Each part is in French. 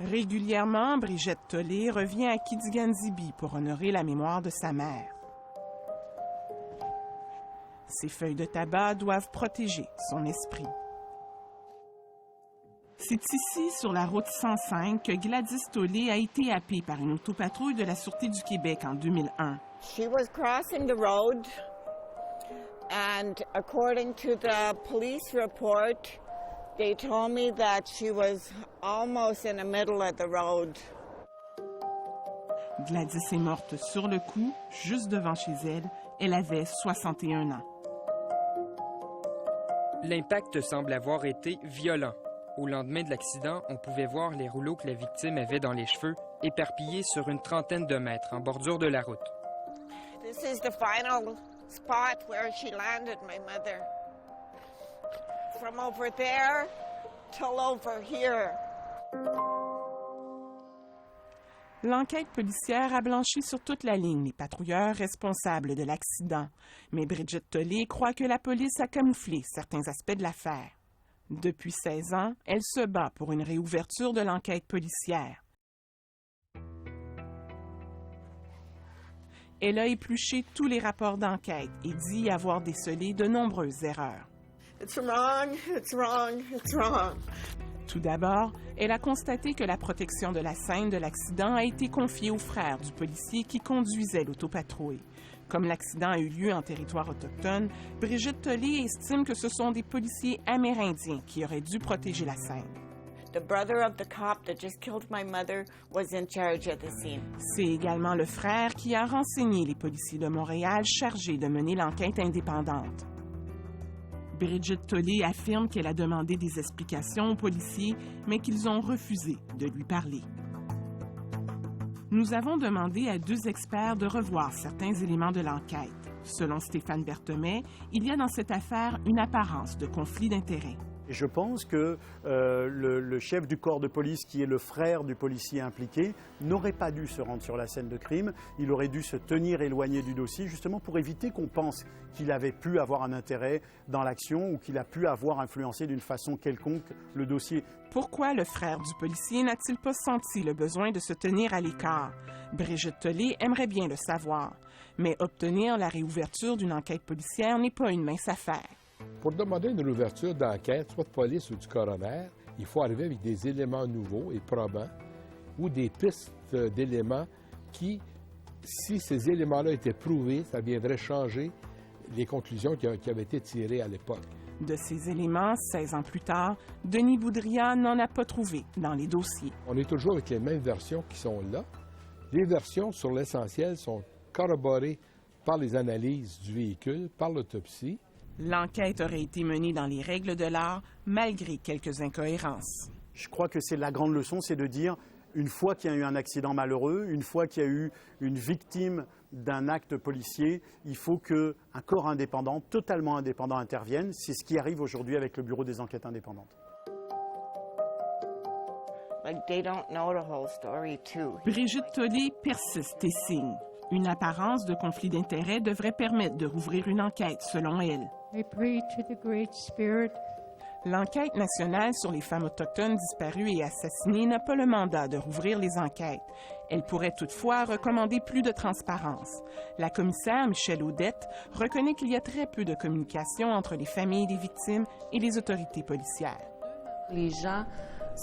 Régulièrement, Brigitte Tollé revient à Kidigan-Zibi pour honorer la mémoire de sa mère. Ces feuilles de tabac doivent protéger son esprit. C'est ici, sur la route 105, que Gladys Tollé a été happée par une autopatrouille de la Sûreté du Québec en 2001. She was crossing the road, and according to the police report, they told me that she was almost in the middle of the road. Gladys est morte sur le coup, juste devant chez elle. Elle avait 61 ans. L'impact semble avoir été violent. Au lendemain de l'accident, on pouvait voir les rouleaux que la victime avait dans les cheveux, éparpillés sur une trentaine de mètres en bordure de la route. This is the final spot where she landed, my mother. From over there till over here. L'enquête policière a blanchi sur toute la ligne les patrouilleurs responsables de l'accident. Mais Brigitte Tollé croit que la police a camouflé certains aspects de l'affaire. Depuis 16 ans, elle se bat pour une réouverture de l'enquête policière. Elle a épluché tous les rapports d'enquête et dit avoir décelé de nombreuses erreurs. It's wrong, it's wrong, it's wrong. Tout d'abord, elle a constaté que la protection de la scène de l'accident a été confiée aux frères du policier qui conduisait l'autopatrouille. Comme l'accident a eu lieu en territoire autochtone, Brigitte Tollé estime que ce sont des policiers amérindiens qui auraient dû protéger la scène. The brother of the cop that just killed my mother was in charge of the scene. C'est également le frère qui a renseigné les policiers de Montréal chargés de mener l'enquête indépendante. Brigitte Tollé affirme qu'elle a demandé des explications aux policiers, mais qu'ils ont refusé de lui parler. Nous avons demandé à 2 experts de revoir certains éléments de l'enquête. Selon Stéphane Berthomet, il y a dans cette affaire une apparence de conflit d'intérêts. Et je pense que le chef du corps de police, qui est le frère du policier impliqué, n'aurait pas dû se rendre sur la scène de crime. Il aurait dû se tenir éloigné du dossier, justement pour éviter qu'on pense qu'il avait pu avoir un intérêt dans l'action ou qu'il a pu avoir influencé d'une façon quelconque le dossier. Pourquoi le frère du policier n'a-t-il pas senti le besoin de se tenir à l'écart? Brigitte Tollé aimerait bien le savoir. Mais obtenir la réouverture d'une enquête policière n'est pas une mince affaire. Pour demander une réouverture d'enquête, soit de police ou du coroner, il faut arriver avec des éléments nouveaux et probants ou des pistes d'éléments qui, si ces éléments-là étaient prouvés, ça viendrait changer les conclusions qui avaient été tirées à l'époque. De ces éléments, 16 ans plus tard, Denis Boudria n'en a pas trouvé dans les dossiers. On est toujours avec les mêmes versions qui sont là. Les versions, sur l'essentiel, sont corroborées par les analyses du véhicule, par l'autopsie. L'enquête aurait été menée dans les règles de l'art, malgré quelques incohérences. Je crois que c'est la grande leçon, c'est de dire, une fois qu'il y a eu un accident malheureux, une fois qu'il y a eu une victime d'un acte policier, il faut qu'un corps indépendant, totalement indépendant, intervienne. C'est ce qui arrive aujourd'hui avec le Bureau des enquêtes indépendantes. Brigitte Tollé persiste et signe. Une apparence de conflit d'intérêts devrait permettre de rouvrir une enquête, selon elle. L'enquête nationale sur les femmes autochtones disparues et assassinées n'a pas le mandat de rouvrir les enquêtes. Elle pourrait toutefois recommander plus de transparence. La commissaire Michèle Audette reconnaît qu'il y a très peu de communication entre les familles des victimes et les autorités policières. Les gens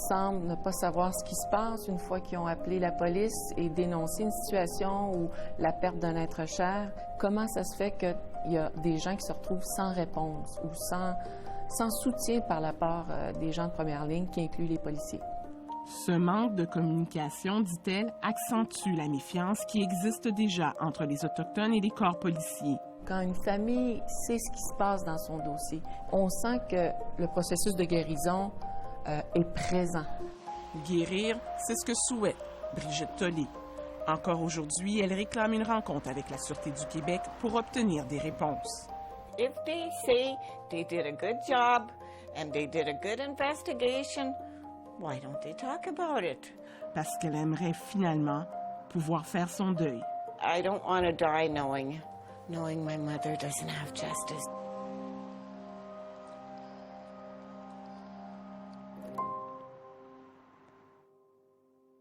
semblent ne pas savoir ce qui se passe une fois qu'ils ont appelé la police et dénoncé une situation ou la perte d'un être cher. Comment ça se fait qu'il y a des gens qui se retrouvent sans réponse ou sans soutien par la part des gens de première ligne, qui incluent les policiers? Ce manque de communication, dit-elle, accentue la méfiance qui existe déjà entre les Autochtones et les corps policiers. Quand une famille sait ce qui se passe dans son dossier, on sent que le processus de guérison est présent. Guérir, c'est ce que souhaite Brigitte Tollé. Encore aujourd'hui, elle réclame une rencontre avec la Sûreté du Québec pour obtenir des réponses. If they say they did a good job and they did a good investigation, why don't they talk about it? Parce qu'elle aimerait finalement pouvoir faire son deuil. I don't want to die knowing my mother doesn't have justice.